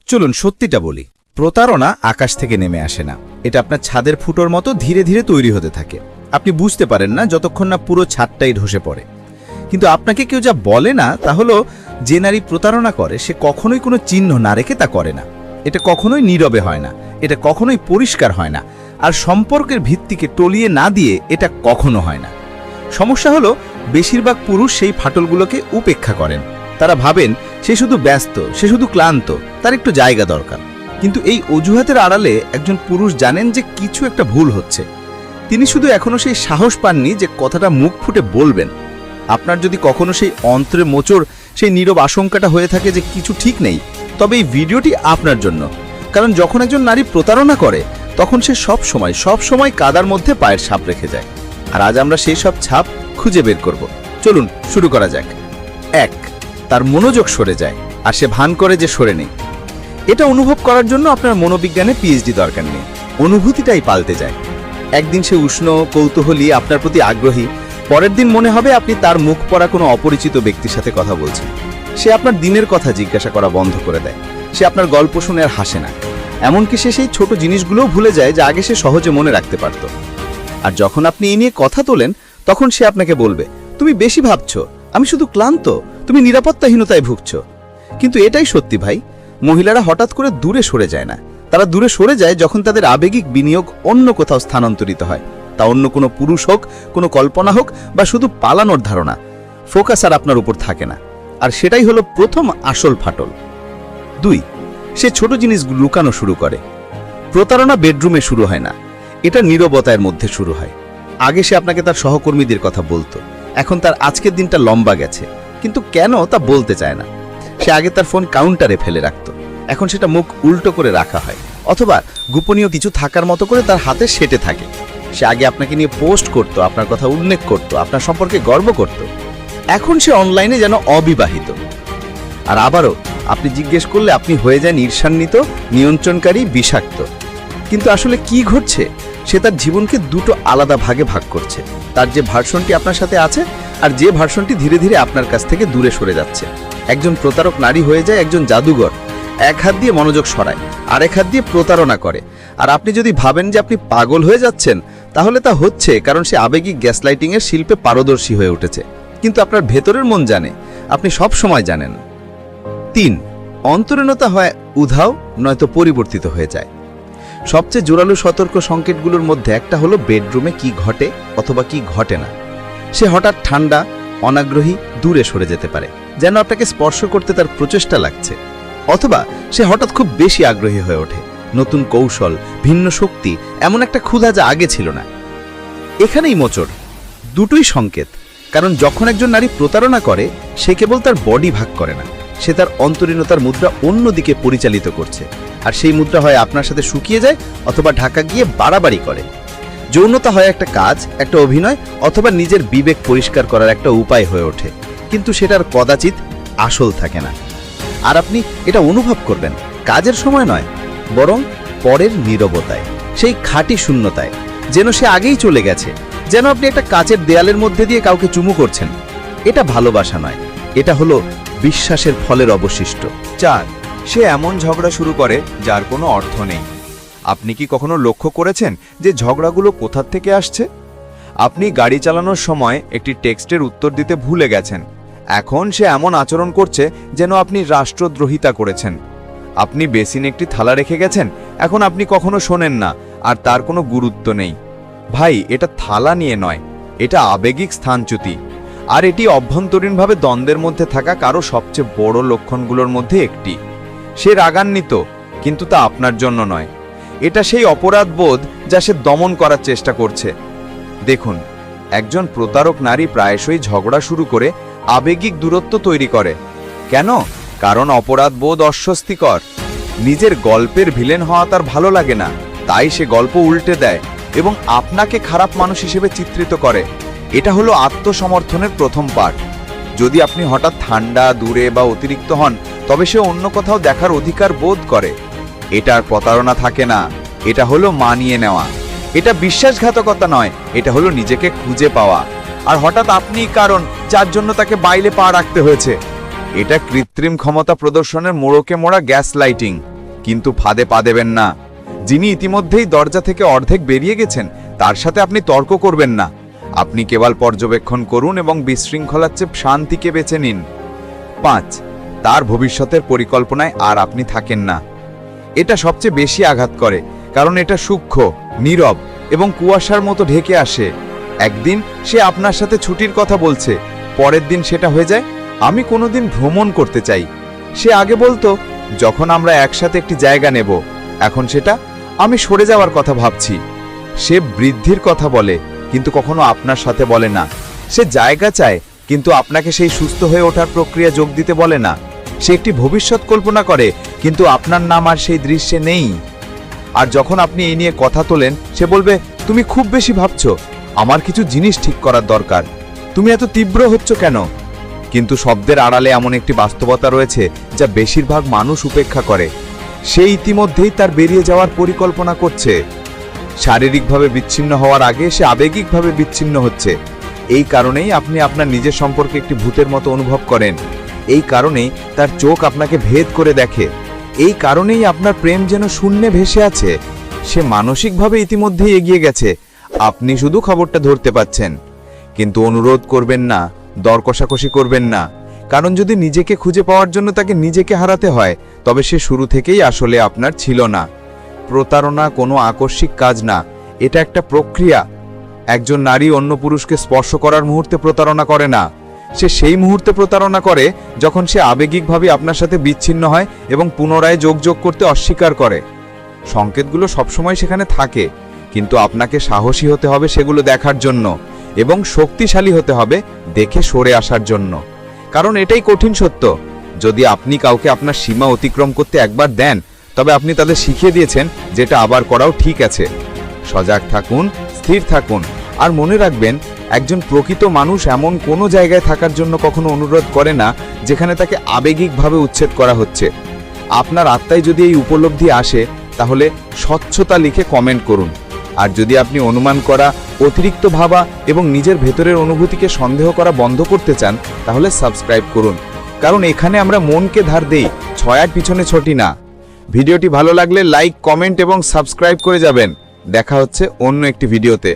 চলুন সত্যিটা বলি, প্রতারণা আকাশ থেকে নেমে আসে না। এটা আপনার ছাদের ফুটোর মতো ধীরে ধীরে তৈরি হতে থাকে। আপনি বুঝতে পারেন না যতক্ষণ না পুরো ছাদটাই ধসে পড়ে। কিন্তু আপনাকে কেউ যা বলে না তা হলো, যে নারী প্রতারণা করে সে কখনোই কোনো চিহ্ন না রেখে তা করে না। এটা কখনোই নীরবে হয় না, এটা কখনোই পরিষ্কার হয় না, আর সম্পর্কের ভিত্তিকে টলিয়ে না দিয়ে এটা কখনো হয় না। সমস্যা হলো, বেশিরভাগ পুরুষ সেই ফাটলগুলোকে উপেক্ষা করেন। তারা ভাবেন সে শুধু ব্যস্ত, সে শুধু ক্লান্ত, তার একটু জায়গা দরকার। কিন্তু এই অজুহাতের আড়ালে একজন পুরুষ জানেন যে কিছু একটা ভুল হচ্ছে। তিনি শুধু এখনো সেই সাহস পাননি যে কথাটা মুখ ফুটে বলবেন। আপনার যদি কখনো সেই অন্তরে মোচড়, সেই নীরব আশঙ্কাটা হয়ে থাকে যে কিছু ঠিক নেই, তবে এই ভিডিওটি আপনার জন্য। কারণ যখন একজন নারী প্রতারণা করে তখন সে সব সময় কাদার মধ্যে পায়ের ছাপ রেখে যায়। আর আজ আমরা সেই সব ছাপ খুঁজে বের করব। চলুন শুরু করা যাক। 1, তার মনোযোগ সরে যায় আর সে ভান করে যে সরে নেই। এটা অনুভব করার জন্য আপনার মনোবিজ্ঞানে পিএইচডি দরকার নেই, অনুভূতিটাই পাল্টে যায়। একদিন সে উষ্ণ, কৌতূহলী, আপনার প্রতি আগ্রহী। পরের দিন মনে হবে আপনি তার মুখ পড়া কোনো অপরিচিত ব্যক্তির সাথে কথা বলছেন। সে আপনার দিনের কথা জিজ্ঞাসা করা বন্ধ করে দেয়। সে আপনার গল্প শুনে আর হাসে না। এমনকি সে সেই ছোট জিনিসগুলোও ভুলে যায় যা আগে সে সহজে মনে রাখতে পারত। আর যখন আপনি এই নিয়ে কথা তোলেন তখন সে আপনাকে বলবে, তুমি বেশি ভাবছো, আমি শুধু ক্লান্ত, তুমি নিরাপত্তাহীনতায় ভুগছো। কিন্তু এটাই সত্যি ভাই, মহিলারা হঠাৎ করে দূরে সরে যায় না। তারা দূরে সরে যায় যখন তাদের আবেগিক বিনিয়োগ অন্য কোথাও স্থানান্তরিত হয়। তা অন্য কোনো পুরুষ হোক, কোনো কল্পনা হোক, বা শুধু পালানোর ধারণা। ফোকাস আর আপনার উপর থাকে না। আর সেটাই হলো প্রথম আসল ফাটল। 2, সে ছোট জিনিসগুলো লুকানো শুরু করে। প্রতারণা বেডরুমে শুরু হয় না, এটা নীরবতার মধ্যে শুরু হয়। আগে সে আপনাকে তার সহকর্মীদের কথা বলতো, এখন তার আজকের দিনটা লম্বা গেছে, কিন্তু কেন তা বলতে চায় না। সে আগে তার ফোন কাউন্টারে ফেলে রাখত, এখন সেটা মুখ উল্টো করে রাখা হয়, অথবা গোপনীয় কিছু থাকার মতো করে তার হাতে সেটে থাকে। সে আগে আপনাকে নিয়ে পোস্ট করত, আপনার কথা উল্লেখ করত, আপনার সম্পর্কে গর্ব করত। এখন সে অনলাইনে যেন অবিবাহিত। আর আবারও আপনি জিজ্ঞেস করলে আপনি হয়ে যান ঈর্ষান্বিত, নিয়ন্ত্রণকারী, বিষাক্ত। কিন্তু আসলে কি ঘটছে, সে তার জীবনকে দুটো আলাদা ভাগে ভাগ করছে। তার যে ভার্সনটি আপনার সাথে আছে আর যে ভার্সনটি ধীরে ধীরে আপনার কাছ থেকে দূরে সরে যাচ্ছে। একজন প্রতারক নারী হয়ে যায় একজন জাদুঘর। এক হাত দিয়ে মনোযোগ সরায়, আরেক হাত দিয়ে প্রতারণা করে। আর আপনি যদি ভাবেন যে আপনি পাগল হয়ে যাচ্ছেন, তাহলে তা হচ্ছে কারণ সে আবেগিক গ্যাসলাইটিংয়ের শিল্পে পারদর্শী হয়ে উঠেছে। কিন্তু আপনার ভেতরের মন জানে, আপনি সব সময় জানেন। 3, অন্তরীণতা হয় উধাও, নয়তো পরিবর্তিত হয়ে যায়। সবচেয়ে জোরালো সতর্ক সংকেতগুলোর মধ্যে একটা হলো বেডরুমে কি ঘটে অথবা কি ঘটে না। সে হঠাৎ ঠান্ডা, অনাগ্রহী, দূরে সরে যেতে পারে, যেন আপনাকে স্পর্শ করতে তার প্রচেষ্টা লাগছে। অথবা সে হঠাৎ খুব বেশি আগ্রহী হয়ে ওঠে, নতুন কৌশল, ভিন্ন শক্তি, এমন একটা ক্ষুধা যা আগে ছিল না। এখানেই মোচড়। দুটোই সংকেত। কারণ যখন একজন নারী প্রতারণা করে, সে কেবল তার বডি ভাগ করে না, সে তার অন্তরীণতার মুদ্রা অন্যদিকে পরিচালিত করছে। আর সেই মুদ্রা হয় আপনার সাথে শুকিয়ে যায়, অথবা ঢাকা গিয়ে বাড়াবাড়ি করে। যৌনতা হয় একটা কাজ, একটা অভিনয়, অথবা নিজের বিবেক পরিষ্কার করার একটা উপায় হয়ে ওঠে। কিন্তু সেটার কদাচিৎ আসল থাকে না। আর আপনি এটা অনুভব করবেন কাজের সময় নয়, বরং পরের নীরবতায়, সেই খাঁটি শূন্যতায়, যেন সে আগেই চলে গেছে, যেন আপনি একটা কাচের দেয়ালের মধ্যে দিয়ে কাউকে চুমু করছেন। এটা ভালোবাসা নয়, এটা হলো বিশ্বাসের ফলের অবশিষ্ট। 4, সে এমন ঝগড়া শুরু করে যার কোনো অর্থ নেই। আপনি কি কখনো লক্ষ্য করেছেন যে ঝগড়াগুলো কোথা থেকে আসছে? আপনি গাড়ি চালানোর সময় একটি টেক্সটের উত্তর দিতে ভুলে গেছেন, এখন সে এমন আচরণ করছে যেন আপনি রাষ্ট্রদ্রোহিতা করেছেন। আপনি বেসিনে একটি থালা রেখে গেছেন, এখন আপনি কখনো শোনেন না, আর তার কোনো গুরুত্ব নেই। ভাই, এটা থালা নিয়ে নয়, এটা আবেগিক স্থানচ্যুতি। আর এটি অভ্যন্তরীণভাবে দ্বন্দ্বের মধ্যে থাকা কারো সবচেয়ে বড় লক্ষণগুলোর মধ্যে একটি। সে রাগান্বিত, কিন্তু তা আপনার জন্য নয়। এটা সেই অপরাধ বোধ যা সে দমন করার চেষ্টা করছে। দেখুন, একজন প্রতারক নারী প্রায়শই ঝগড়া শুরু করে আবেগিক দূরত্ব তৈরি করে। কেন? কারণ অপরাধ বোধ অস্বস্তিকর। নিজের গল্পের ভিলেন হওয়া তার ভালো লাগে না, তাই সে গল্প উল্টে দেয় এবং আপনাকে খারাপ মানুষ হিসেবে চিত্রিত করে। এটা হলো আত্মসমর্থনের প্রথম পাঠ। যদি আপনি হঠাৎ ঠান্ডা, দূরে বা অতিরিক্ত হন, তবে সে অন্য কোথাও দেখার অধিকার বোধ করে। এটার প্রতারণা থাকে না, এটা হলো মানিয়ে নেওয়া। এটা বিশ্বাসঘাতকতা নয়, এটা হলো নিজেকে খুঁজে পাওয়া। আর হঠাৎ আপনিই কারণ যার জন্য তাকে বাইরে পা রাখতে হয়েছে। এটা কৃত্রিম ক্ষমতা প্রদর্শনের মোড়কে মোড়া গ্যাস লাইটিং। কিন্তু ফাঁদে পা দেবেন না। যিনি ইতিমধ্যেই দরজা থেকে অর্ধেক বেরিয়ে গেছেন তার সাথে আপনি তর্ক করবেন না। আপনি কেবল পর্যবেক্ষণ করুন এবং বিশৃঙ্খলার চেয়ে শান্তিকে বেছে নিন। 5, তার ভবিষ্যতের পরিকল্পনায় আর আপনি থাকেন না। এটা সবচেয়ে বেশি আঘাত করে, কারণ এটা সূক্ষ্ম, নীরব এবং কুয়াশার মতো ঢেকে আসে। একদিন সে আপনার সাথে ছুটির কথা বলছে, পরের দিন সেটা হয়ে যায় আমি কোনোদিন ভ্রমণ করতে চাই। সে আগে বলতো যখন আমরা একসাথে একটি জায়গা নেব, এখন সেটা আমি সরে যাওয়ার কথা ভাবছি। সে বৃদ্ধির কথা বলে কিন্তু কখনো আপনার সাথে বলে না। সে জায়গা চায় কিন্তু আপনাকে সেই সুস্থ হয়ে ওঠার প্রক্রিয়া যোগ দিতে বলে না। সে একটি ভবিষ্যৎ কল্পনা করে কিন্তু আপনার নাম আর সেই দৃশ্যে নেই। আর যখন আপনি এই নিয়ে কথা তোলেন, সে বলবে তুমি খুব বেশি ভাবছো, আমার কিছু জিনিস ঠিক করার দরকার, তুমি এত তীব্র হচ্ছ কেন? কিন্তু শব্দের আড়ালে এমন একটি বাস্তবতা রয়েছে যা বেশিরভাগ মানুষ উপেক্ষা করে। সে ইতিমধ্যেই তার বেরিয়ে যাওয়ার পরিকল্পনা করছে। শারীরিকভাবে বিচ্ছিন্ন হওয়ার আগে সে আবেগিকভাবে বিচ্ছিন্ন হচ্ছে। এই কারণেই আপনি আপনার নিজের সম্পর্কে একটি ভূতের মতো অনুভব করেন। এই কারণেই তার চোখ আপনাকে ভেদ করে দেখে। এই কারণেই আপনার প্রেম যেন শূন্যে ভেসে আছে। সে মানসিকভাবে ইতিমধ্যেই এগিয়ে গেছে, আপনি শুধু খবরটা ধরতে পাচ্ছেন। কিন্তু অনুরোধ করবেন না, দর কষাকষি করবেন না, কারণ যদি নিজেকে খুঁজে পাওয়ার জন্য তাকে নিজেকে হারাতে হয়, তবে সে শুরু থেকেই আসলে আপনার ছিল না। প্রতারণা কোনো আকস্মিক কাজ না, এটা একটা প্রক্রিয়া। একজন নারী অন্য পুরুষকে স্পর্শ করার মুহূর্তে প্রতারণা করে না, সে সেই মুহূর্তে প্রতারণা করে যখন সে আবেগিকভাবে আপনার সাথে বিচ্ছিন্ন হয় এবং পুনরায় যোগ করতে অস্বীকার করে। সংকেতগুলো সবসময় সেখানে থাকে, কিন্তু আপনাকে সাহসী হতে হবে সেগুলো দেখার জন্য এবং শক্তিশালী হতে হবে দেখে সরে আসার জন্য। কারণ এটাই কঠিন সত্য, যদি আপনি কাউকে আপনার সীমা অতিক্রম করতে একবার দেন, তবে আপনি তাদের শিখিয়ে দিয়েছেন যেটা আবার করাও ঠিক আছে। সজাগ থাকুন, স্থির থাকুন, আর মনে রাখবেন একজন প্রকৃত মানুষ এমন কোনো জায়গায় থাকার জন্য কখনো অনুরোধ করে না যেখানে তাকে আবেগিকভাবে উচ্ছেদ করা হচ্ছে। আপনার আত্মায় যদি এই উপলব্ধি আসে, তাহলে স্বচ্ছতা লিখে কমেন্ট করুন। আর যদি আপনি অনুমান করা, অতিরিক্ত ভাবা এবং নিজের ভেতরের অনুভূতিকে সন্দেহ করা বন্ধ করতে চান, তাহলে সাবস্ক্রাইব করুন। কারণ এখানে আমরা মনকে ধার দেই, ছয়ার পিছনে ছুটি না। ভিডিওটি ভালো লাগলে লাইক, কমেন্ট এবং সাবস্ক্রাইব করে যাবেন। দেখা হচ্ছে অন্য একটি ভিডিওতে।